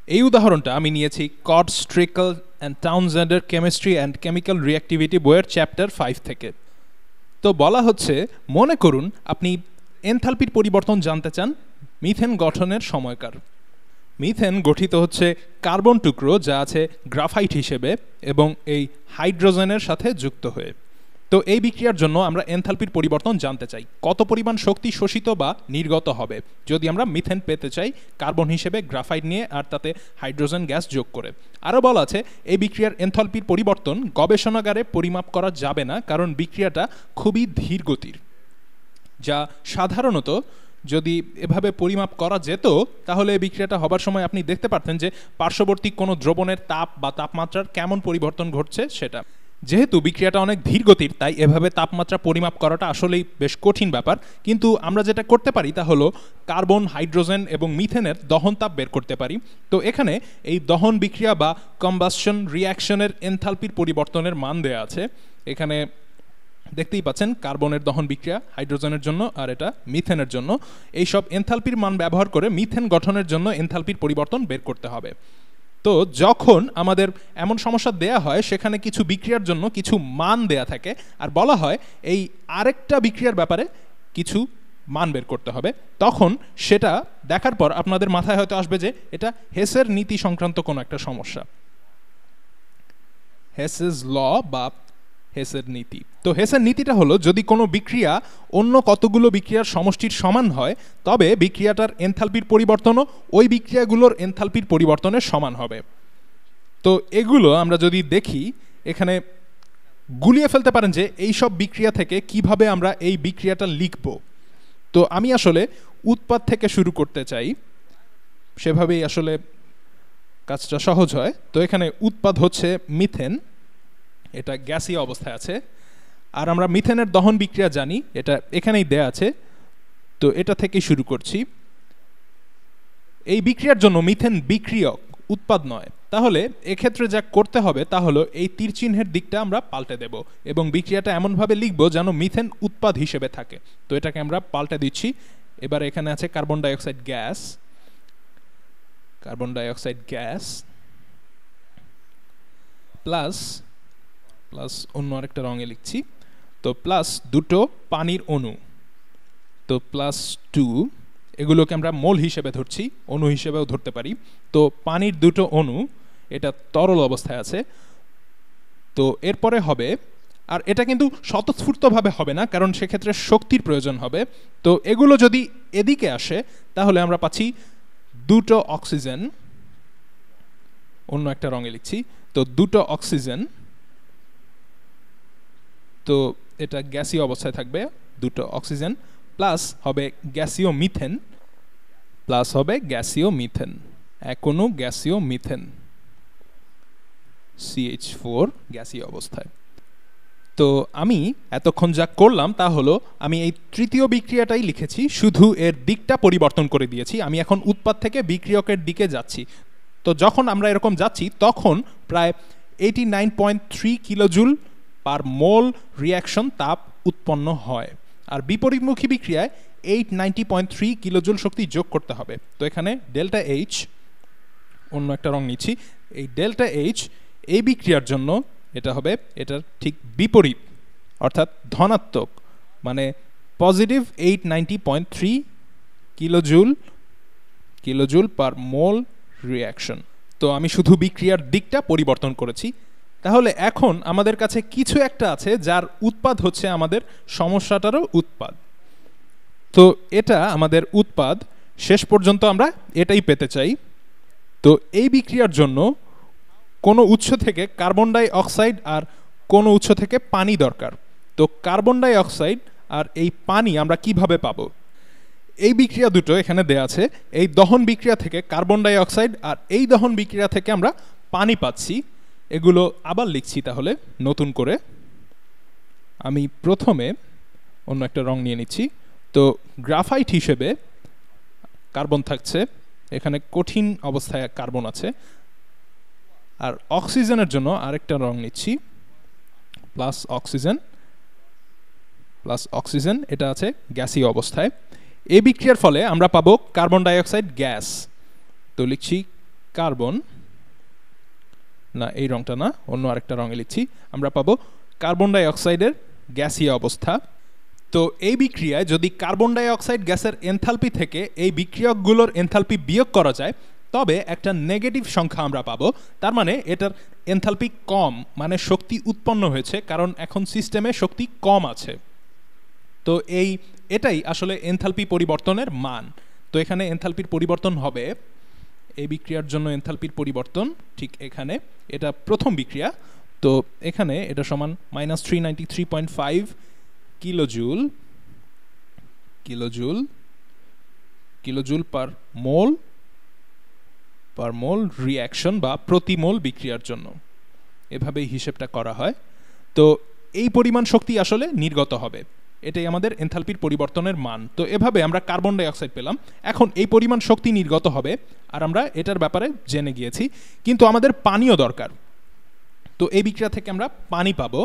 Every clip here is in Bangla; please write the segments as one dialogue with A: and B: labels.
A: এই উদাহরণটা আমি নিয়েছি কড স্ট্রিকল অ্যান্ড টাউনজেন্ডের কেমিস্ট্রি অ্যান্ড কেমিক্যাল রিঅ্যাক্টিভিটি বইয়ের চ্যাপ্টার 5 থেকে। তো বলা হচ্ছে, মনে করুন আপনি এনথালপির পরিবর্তন জানতে চান মিথেন গঠনের সময়কার। মিথেন গঠিত হচ্ছে কার্বন টুকরো যা আছে গ্রাফাইট হিসেবে এবং এই হাইড্রোজেনের সাথে যুক্ত হয়ে। তো এই বিক্রিয়ার জন্য আমরা এনথালপির পরিবর্তন জানতে চাই, কত পরিমাণ শক্তি শোষিত বা নির্গত হবে যদি আমরা মিথেন পেতে চাই কার্বন হিসেবে গ্রাফাইট নিয়ে আর তাতে হাইড্রোজেন গ্যাস যোগ করে। আরও বলা আছে এই বিক্রিয়ার এনথালপির পরিবর্তন গবেষণাগারে পরিমাপ করা যাবে না, কারণ বিক্রিয়াটা খুবই ধীর গতির, যা সাধারণত যদি এভাবে পরিমাপ করা যেত তাহলে এই বিক্রিয়াটা হবার সময় আপনি দেখতে পারতেন যে পার্শ্ববর্তী কোনো দ্রবণের তাপ বা তাপমাত্রার কেমন পরিবর্তন ঘটছে সেটা। যেহেতু বিক্রিয়াটা অনেক ধীর গতির, তাই এভাবে তাপমাত্রা পরিমাপ করাটা আসলেই বেশ কঠিন ব্যাপার। কিন্তু আমরা যেটা করতে পারি তা হলো কার্বন, হাইড্রোজেন এবং মিথেনের দহন তাপ বের করতে পারি। তো এখানে এই দহন বিক্রিয়া বা কম্বাসশন রিঅ্যাকশনের এনথালপির পরিবর্তনের মান দেয়া আছে। এখানে দেখতেই পাচ্ছেন কার্বনের দহন বিক্রিয়া হাইড্রোজেনের জন্য আর এটা মিথেনের জন্য। এই সব এনথালপির মান ব্যবহার করে মিথেন গঠনের জন্য এনথালপির পরিবর্তন বের করতে হবে। তো যখন আমাদের এমন সমস্যা দেয়া হয় সেখানে কিছু বিক্রিয়ার জন্য কিছু মান দেয়া থাকে আর বলা হয় এই আরেকটা বিক্রিয়ার ব্যাপারে কিছু মান বের করতে হবে, তখন সেটা দেখার পর আপনাদের মাথায় হয়তো আসবে যে এটা হেসের নীতি সংক্রান্ত কোনো একটা সমস্যা, হেসেস ল বা হেসের নীতি। তো হেসের নীতিটা হলো, যদি কোনো বিক্রিয়া অন্য কতগুলো বিক্রিয়ার সমষ্টির সমান হয় তবে বিক্রিয়াটার এনথালপির পরিবর্তনও ওই বিক্রিয়াগুলোর এনথালপির পরিবর্তনের সমান হবে। তো এগুলো আমরা যদি দেখি, এখানে গুলিয়ে ফেলতে পারেন যে এই সব বিক্রিয়া থেকে কিভাবে আমরা এই বিক্রিয়াটা লিখব। তো আমি আসলে উৎপাদ থেকে শুরু করতে চাই, সেভাবেই আসলে কাজটা সহজ হয়। তো এখানে উৎপাদ হচ্ছে মিথেন, এটা গ্যাসীয় অবস্থায় আছে। আর আমরা মিথেনের দহন বিক্রিয়া জানি, এটা এখানেই দেয়া আছে। তো এটা থেকে শুরু করছি। এই বিক্রিয়ার জন্য মিথেন বিক্রিয়ক, উৎপাদ নয়। তাহলে এক্ষেত্রে যা করতে হবে তা হলো এই তীর চিহ্নের দিকটা আমরা পাল্টে দেব এবং বিক্রিয়াটা এমনভাবে লিখব যেন মিথেন উৎপাদ হিসেবে থাকে। তো এটাকে আমরা পাল্টে দিচ্ছি। এবার এখানে আছে carbon dioxide gas, carbon dioxide gas plus plus অন্য আরেকটা রঙে লিখছি। তো প্লাস দুটো পানির অণু, তো প্লাস 2, এগুলোকে আমরা মোল হিসেবে ধরছি, অণু হিসেবেও ধরতে পারি। তো পানির দুটো অণু, এটা তরল অবস্থায় আছে। তো এরপরে হবে, আর এটা কিন্তু স্বতঃস্ফূর্তভাবে হবে না, কারণ সেক্ষেত্রে শক্তির প্রয়োজন হবে। তো এগুলো যদি এদিকে আসে তাহলে আমরা পাচ্ছি দুটো অক্সিজেন, অন্য একটা রঙে লিখছি। তো দুটো অক্সিজেন, তো এটা গ্যাসীয় অবস্থায় থাকবে, দুটো অক্সিজেন প্লাস হবে গ্যাসীয় মিথেন, প্লাস হবে গ্যাসীয় মিথেন, এক অণু গ্যাসীয় মিথেন CH4 গ্যাসীয় অবস্থায়। তো আমি এতক্ষণ যা করলাম তা হলো আমি এই তৃতীয় বিক্রিয়াটাই লিখেছি, শুধু এর দিকটা পরিবর্তন করে দিয়েছি। আমি এখন উৎপাদ থেকে বিক্রিয়কের দিকে যাচ্ছি। তো যখন আমরা এরকম যাচ্ছি তখন প্রায় 89.3 কিলোজুল পার মোল রিঅ্যাকশন তাপ উৎপন্ন হয়, আর বিপরীতমুখী বিক্রিয়ায় 890.3 কিলোজুল শক্তি যোগ করতে হবে। তো এখানে ডেল্টা এইচ, অন্য একটা রং নিচ্ছি, এই ডেল্টা এইচ এই বিক্রিয়ার জন্য এটা হবে এটার ঠিক বিপরীত, অর্থাৎ ধনাত্মক, মানে পজিটিভ 890.3 কিলোজুল পার মোল রিঅ্যাকশন। তো আমি শুধু বিক্রিয়ার দিকটা পরিবর্তন করেছি। তাহলে এখন আমাদের কাছে কিছু একটা আছে যার উৎপাদ হচ্ছে আমাদের সমস্যাটারও উৎপাদ। তো এটা আমাদের উৎপাদ, শেষ পর্যন্ত আমরা এটাই পেতে চাই। তো এই বিক্রিয়ার জন্য কোনো উৎস থেকে কার্বন ডাই অক্সাইড আর কোনো উৎস থেকে পানি দরকার। তো কার্বন ডাই অক্সাইড আর এই পানি আমরা কিভাবে পাবো? এই বিক্রিয়া দুটো এখানে দেয়া আছে। এই দহন বিক্রিয়া থেকে কার্বন ডাই অক্সাইড আর এই দহন বিক্রিয়া থেকে আমরা পানি পাচ্ছি। এগুলো আবার লিখছি তাহলে নতুন করে। আমি প্রথমে অন্য একটা রং নিয়ে নিচ্ছি। তো গ্রাফাইট হিসেবে কার্বন থাকছে, এখানে কঠিন অবস্থায় কার্বন আছে। আর অক্সিজেনের জন্য আরেকটা রং নিচ্ছি, প্লাস অক্সিজেন, এটা আছে গ্যাসীয় অবস্থায়। এই বিক্রিয়ার ফলে আমরা পাবো কার্বন ডাইঅক্সাইড গ্যাস। তো লিখছি কার্বন, না এই রংটা না, অন্য আরেকটা রঙে লিখছি, আমরা পাবো কার্বন ডাই অক্সাইডের গ্যাসীয় অবস্থা। তো এই বিক্রিয়ায় যদি কার্বন ডাই অক্সাইড গ্যাসের এনথালপি থেকে এই বিক্রিয়কগুলোর এনথালপি বিয়োগ করা যায় তবে একটা নেগেটিভ সংখ্যা আমরা পাবো। তার মানে এটার এনথালপি কম, মানে শক্তি উৎপন্ন হয়েছে, কারণ এখন সিস্টেমে শক্তি কম আছে। তো এটাই আসলে এনথালপি পরিবর্তনের মান। তো এখানে এনথালপির পরিবর্তন হবে, এই বিক্রিয়ার জন্য এনথালপির পরিবর্তন ঠিক এখানে, এটা প্রথম বিক্রিয়া। তো এখানে এটা সমান -393.5 কিলোজুল পার মোল রিঅ্যাকশন বা প্রতি মোল বিক্রিয়ার জন্য, এভাবেই হিসেবটা করা হয়। তো এই পরিমাণ শক্তি আসলে নির্গত হবে, এটাই আমাদের এনথালপির পরিবর্তনের মান। তো এভাবে আমরা কার্বন ডাই অক্সাইড পেলাম। এখন এই পরিমাণ শক্তি নির্গত হবে আর আমরা এটার ব্যাপারে জেনে গিয়েছি, কিন্তু আমাদের পানিও দরকার। তো এই বিক্রিয়া থেকে আমরা পানি পাবো,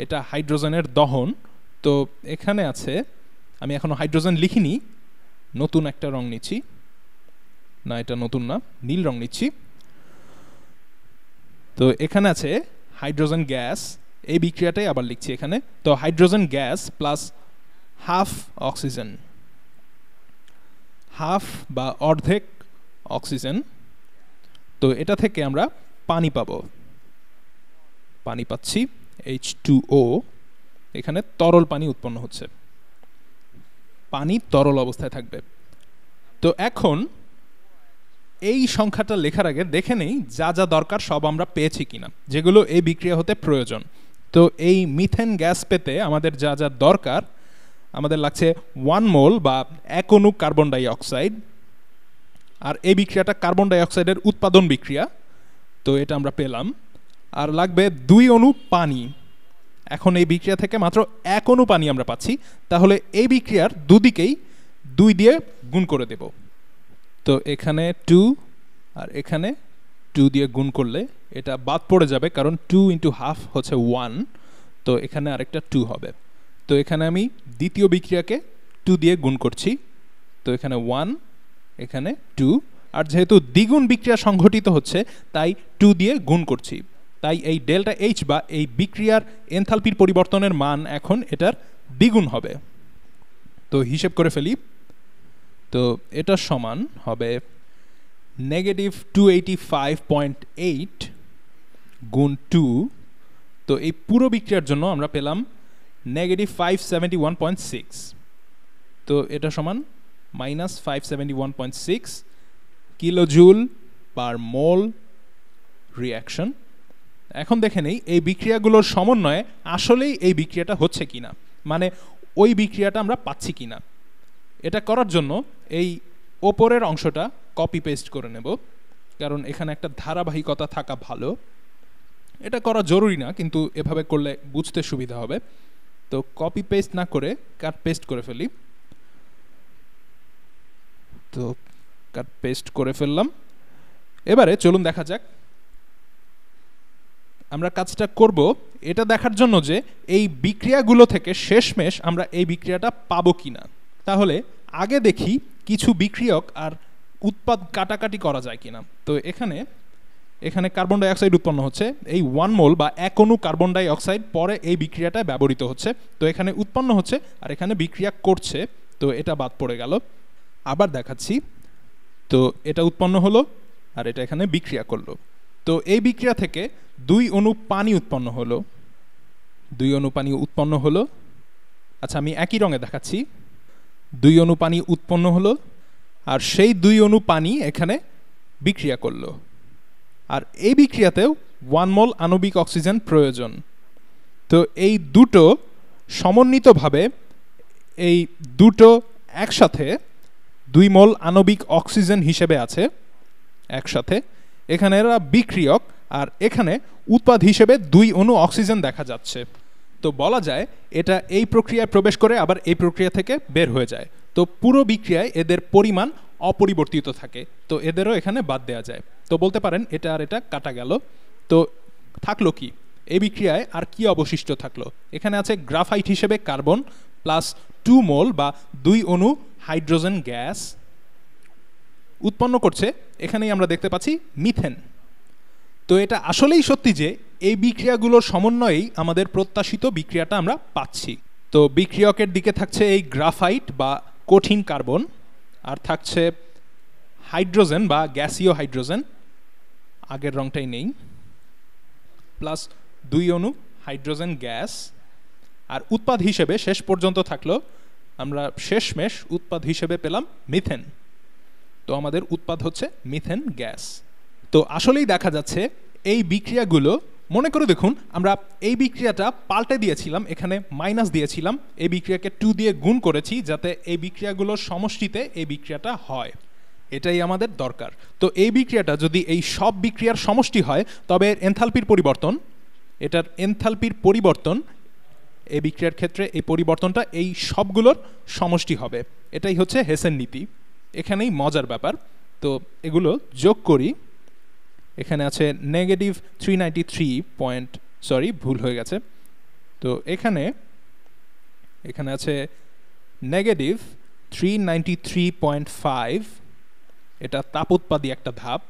A: এটা হাইড্রোজেনের দহন। তো এখানে আছে, আমি এখনো হাইড্রোজেন লিখিনি, নতুন একটা রং নিচ্ছি, না এটা নতুন না, নীল রং নিচ্ছি। তো এখানে আছে হাইড্রোজেন গ্যাস, এই বিক্রিয়াটাই আবার লিখছি এখানে। তো hydrogen gas plus half oxygen, half বা অর্ধেক অক্সিজেন। তো এটা থেকে আমরা পানি পাবো, পানি পাচ্ছি H2O, এখানে তরল পানি উৎপন্ন হচ্ছে, পানি তরল অবস্থায় থাকবে। তো এখন এই সংখ্যাটা লেখার আগে দেখে নেই যা যা দরকার সব আমরা পেয়েছি কিনা, যেগুলো এই বিক্রিয়া হতে প্রয়োজন। তো এই মিথেন গ্যাস পেতে আমাদের যা যা দরকার, আমাদের লাগছে 1 মোল বা 1 অণু কার্বন ডাই অক্সাইড, আর এই বিক্রিয়াটা কার্বন ডাই অক্সাইডের উৎপাদন বিক্রিয়া, তো এটা আমরা পেলাম। আর লাগবে 2 অণু পানি, এখন এই বিক্রিয়া থেকে মাত্র 1 অণু পানি আমরা পাচ্ছি, তাহলে এই বিক্রিয়ার দুদিকেই 2 দিয়ে গুণ করে দেব। তো এখানে 2 আর এখানে 2 দিয়ে গুণ করলে এটা বাদ পড়ে যাবে, কারণ 2 × হাফ হচ্ছে 1, তো এখানে আরেকটা 2 হবে। তো এখানে আমি দ্বিতীয় বিক্রিয়াকে 2 দিয়ে গুণ করছি, তো এখানে 1, এখানে 2, আর যেহেতু দ্বিগুণ বিক্রিয়া সংঘটিত হচ্ছে তাই 2 দিয়ে গুণ করছি, তাই এই ডেল্টা এইচ বা এই বিক্রিয়ার এনথালপির পরিবর্তনের মান এখন এটার দ্বিগুণ হবে। তো হিসেব করে ফেলি, তো এটা সমান হবে -285.8 গুণ 2। তো এই পুরো বিক্রিয়ার জন্য আমরা পেলাম -571.6, তো এটা সমান -571.6 কিলোজুল পার মোল রিঅ্যাকশন। এখন দেখে নেই এই বিক্রিয়াগুলোর সমন্বয়ে আসলেই এই বিক্রিয়াটা হচ্ছে কিনা, মানে ওই বিক্রিয়াটা আমরা পাচ্ছি কিনা। এটা করার জন্য এই ওপরের অংশটা কপি পেস্ট করে নেব, কারণ এখানে একটা ধারাবাহিকতা থাকা ভালো। এটা করা জরুরি না, কিন্তু এভাবে করলে বুঝতে সুবিধা হবে। তো কপি পেস্ট না করে কাট পেস্ট করে ফেলি, তো কাট পেস্ট করে ফেললাম। এবারে চলুন দেখা যাক আমরা কাজটা করব এটা দেখার জন্য যে এই বিক্রিয়াগুলো থেকে শেষমেশ আমরা এই বিক্রিয়াটা পাবো কিনা। তাহলে আগে দেখি কিছু বিক্রিয়ক আর উৎপাদ কাটাকাটি করা যায় কিনা। তো এখানে কার্বন ডাই অক্সাইড উৎপন্ন হচ্ছে, এই 1 মোল বা 1 অণু কার্বন ডাই অক্সাইড পরে এই বিক্রিয়াটায় ব্যবহৃত হচ্ছে। তো এখানে উৎপন্ন হচ্ছে আর এখানে বিক্রিয়া করছে, তো এটা বাদ পড়ে গেল। আবার দেখাচ্ছি, তো এটা উৎপন্ন হলো আর এটা এখানে বিক্রিয়া করলো। তো এই বিক্রিয়া থেকে 2 অণু পানি উৎপন্ন হলো, 2 অণু পানি উৎপন্ন হলো। আচ্ছা, আমি একই রঙে দেখাচ্ছি, 2 অণু পানি উৎপন্ন হলো আর সেই 2 অণু পানি এখানে বিক্রিয়া করলো। আর এই বিক্রিয়াতেও 1 মোল আণবিক অক্সিজেন প্রয়োজন। তো এই দুটো সমন্বিতভাবে, এই দুটো একসাথে 2 মোল আণবিক অক্সিজেন হিসেবে আছে একসাথে। এখানে এরা বিক্রিয়ক আর এখানে উৎপাদ হিসেবে 2 অণু অক্সিজেন দেখা যাচ্ছে। তো বলা যায় এটা এই প্রক্রিয়ায় প্রবেশ করে আবার এই প্রক্রিয়া থেকে বের হয়ে যায়। তো পুরো বিক্রিয়ায় এদের পরিমাণ অপরিবর্তিত থাকে, তো এদেরও এখানে বাদ দেওয়া যায়। তো বলতে পারেন এটা আর এটা কাটা গেল। তো থাকলো কি এই বিক্রিয়ায়, আর কি অবশিষ্ট থাকলো? এখানে আছে গ্রাফাইট হিসেবে কার্বন প্লাস 2 মোল বা 2 অণু হাইড্রোজেন গ্যাস, উৎপন্ন করছে, এখানেই আমরা দেখতে পাচ্ছি মিথেন। তো এটা আসলেই সত্যি যে এই বিক্রিয়াগুলোর সমন্বয়েই আমাদের প্রত্যাশিত বিক্রিয়াটা আমরা পাচ্ছি। তো বিক্রিয়কের দিকে থাকছে এই গ্রাফাইট বা কঠিন কার্বন, আর থাকছে হাইড্রোজেন বা গ্যাসীয় হাইড্রোজেন, আগের রংটাই নেই, প্লাস 2 অণু হাইড্রোজেন গ্যাস। আর উৎপাদ হিসেবে শেষ পর্যন্ত থাকলো, আমরা শেষমেশ উৎপাদ হিসেবে পেলাম মিথেন। তো আমাদের উৎপাদ হচ্ছে মিথেন গ্যাস। তো আসলেই দেখা যাচ্ছে এই বিক্রিয়াগুলো, মনে করে দেখুন আমরা এই বিক্রিয়াটা পাল্টে দিয়েছিলাম, এখানে মাইনাস দিয়েছিলাম, এই বিক্রিয়াকে 2 দিয়ে গুণ করেছি যাতে এই বিক্রিয়াগুলোর সমষ্টিতে এই বিক্রিয়াটা হয়, এটাই আমাদের দরকার। তো এই বিক্রিয়াটা যদি এই সব বিক্রিয়ার সমষ্টি হয় তবে এনথালপির পরিবর্তন, এটার এনথালপির পরিবর্তন এই বিক্রিয়ার ক্ষেত্রে এই পরিবর্তনটা এই সবগুলোর সমষ্টি হবে। এটাই হচ্ছে হেসেন নীতি। এখানেই মজার ব্যাপার। তো এগুলো যোগ করি, এখানে আছে নেগেটিভ 393 ভুল হয়ে গেছে। তো এখানে আছে নেগেটিভ 393.5, এটা তাপোৎপাদী একটা ধাপ।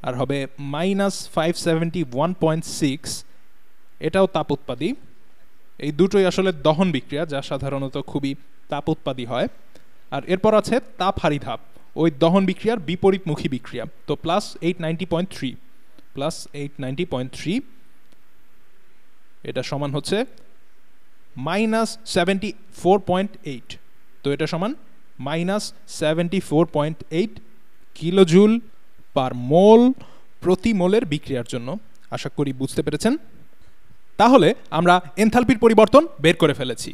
A: আর হবে মাইনাস 571.6, এটাও তাপোৎপাদী। এই দুটোই আসলে দহন বিক্রিয়া, যা সাধারণত খুবই তাপোৎপাদী হয়। আর এরপর আছে তাপহারী ধাপ, ওই দহন বিক্রিয়ার বিপরীতমুখী বিক্রিয়া। তো প্লাস 890.3, এটা সমান হচ্ছে মাইনাস 74.8। তো এটা সমান মাইনাস 74.8 কিলোজুল পার মোল প্রতি মোলের বিক্রিয়ার জন্য। আশা করি বুঝতে পেরেছেন। তাহলে আমরা এনথালপির পরিবর্তন বের করে ফেলেছি।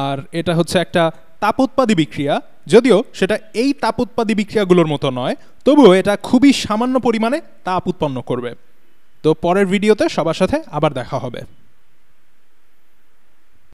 A: আর এটা হচ্ছে একটা তাপোৎপাদী বিক্রিয়া, যদিও সেটা এই তাপোৎপাদী বিক্রিয়াগুলোর মতো নয়, তবুও এটা খুবই সামান্য পরিমাণে তাপ উৎপন্ন করবে। তো পরের ভিডিওতে সবার সাথে আবার দেখা হবে।